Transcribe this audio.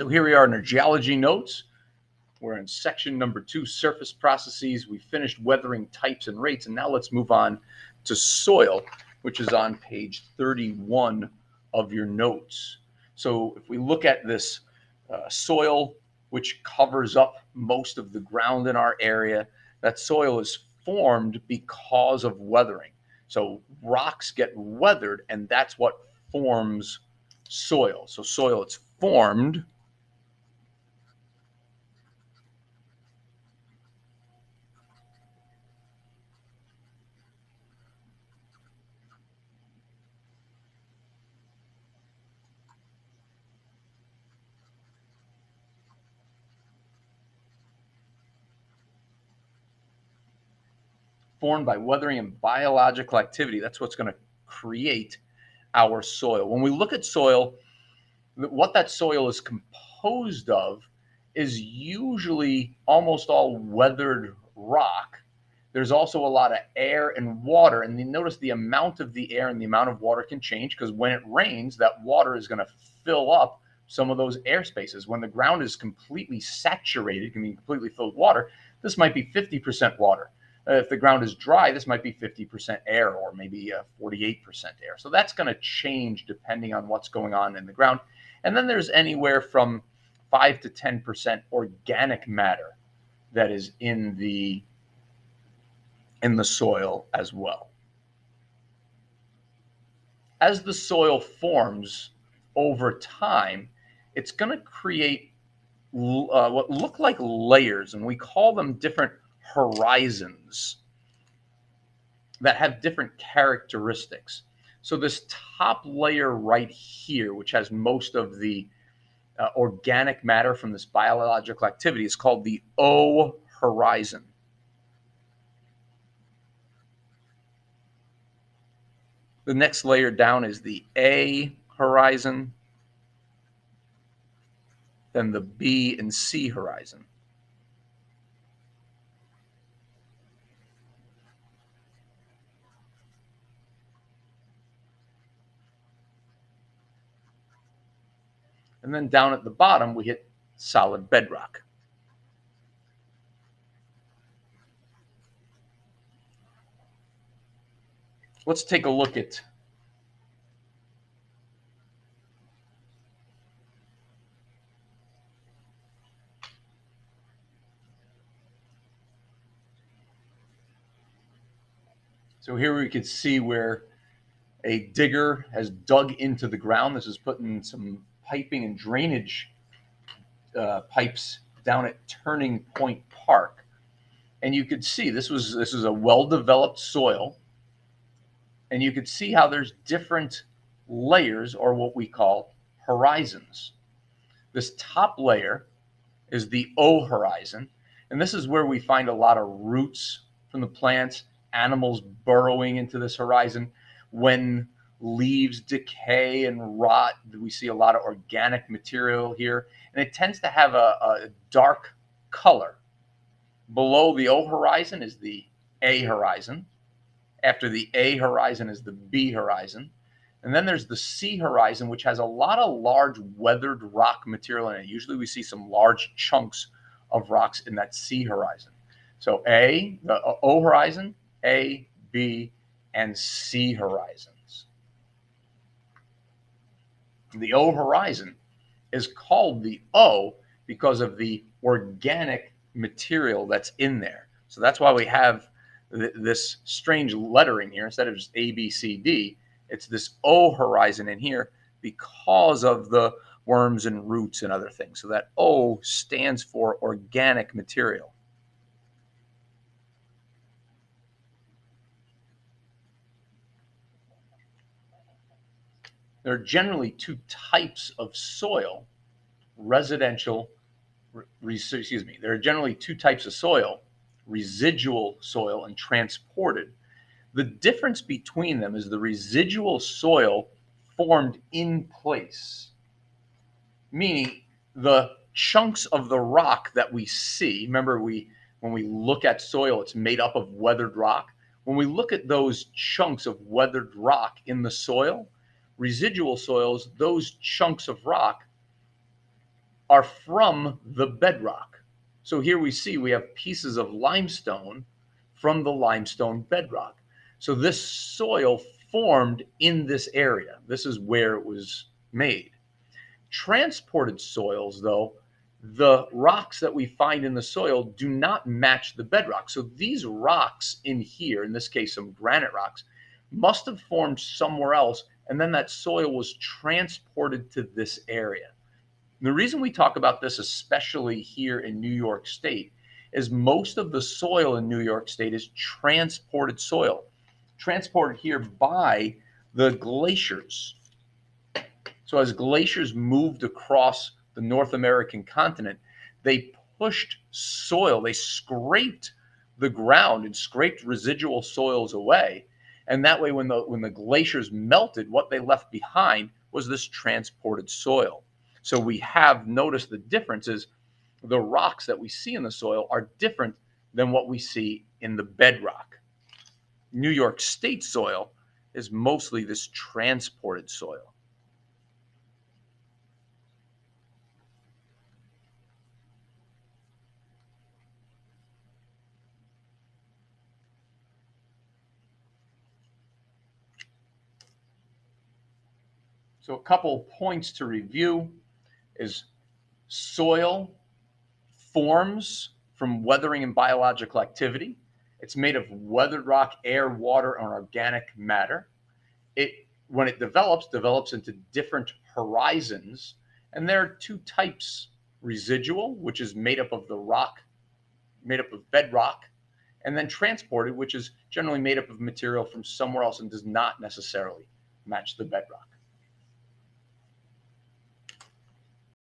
So here we are in our geology notes. We're in section number 2, surface processes. We finished weathering types and rates, and now let's move on to soil, which is on page 31 of your notes. So if we look at this soil, which covers up most of the ground in our area, that soil is formed because of weathering. So rocks get weathered, and that's what forms soil. So soil, it's formed formed by weathering and biological activity. That's what's going to create our soil. When we look at soil, what that soil is composed of is usually almost all weathered rock. There's also a lot of air and water, and you notice the amount of the air and the amount of water can change, because when it rains, that water is going to fill up some of those air spaces. When the ground is completely saturated, can be completely filled with water, this might be 50% water. If the ground is dry, this might be 50% air, or maybe 48% air. So that's going to change depending on what's going on in the ground. And then there's anywhere from 5 to 10% organic matter that is in the soil as well. As the soil forms over time, it's going to create what look like layers, and we call them different horizons that have different characteristics. So this top layer right here, which has most of the organic matter from this biological activity, is called the O horizon. The next layer down is the A horizon, then the B and C horizon. And then down at the bottom, we hit solid bedrock. Let's take a look at so here we could see where a digger has dug into the ground. This is putting some piping and drainage pipes down at Turning Point Park. And you could see this is a well-developed soil. And you could see how there's different layers, or what we call horizons. This top layer is the O horizon, and this is where we find a lot of roots from the plants, animals burrowing into this horizon. When leaves decay and rot, we see a lot of organic material here, and it tends to have a dark color. Below the O horizon is the A horizon. After the A horizon is the B horizon. And then there's the C horizon, which has a lot of large weathered rock material in it. Usually we see some large chunks of rocks in that C horizon. So the O horizon, A, B, and C horizons. The O horizon is called the O because of the organic material that's in there. So that's why we have this strange lettering here. Instead of just A, B, C, D, it's this O horizon in here because of the worms and roots and other things. So that O stands for organic material. There are generally two types of soil, there are generally two types of soil, residual soil and transported. The difference between them is the residual soil formed in place, meaning the chunks of the rock that we see. Remember, when we look at soil, it's made up of weathered rock. When we look at those chunks of weathered rock in the soil, residual soils, those chunks of rock are from the bedrock. So here we see we have pieces of limestone from the limestone bedrock. So this soil formed in this area. This is where it was made. Transported soils, though, the rocks that we find in the soil do not match the bedrock. So these rocks in here, in this case, some granite rocks, must have formed somewhere else, and then that soil was transported to this area. And the reason we talk about this, especially here in New York State, is most of the soil in New York State is transported soil, transported here by the glaciers. So as glaciers moved across the North American continent, they pushed soil, they scraped the ground and scraped residual soils away. And that way, when the glaciers melted, what they left behind was this transported soil. So we have noticed the differences. The rocks that we see in the soil are different than what we see in the bedrock. New York State soil is mostly this transported soil. So a couple points to review is soil forms from weathering and biological activity. It's made of weathered rock, air, water, and organic matter. When it develops into different horizons. And there are two types: residual, which is made up of the rock, made up of bedrock, and then transported, which is generally made up of material from somewhere else and does not necessarily match the bedrock.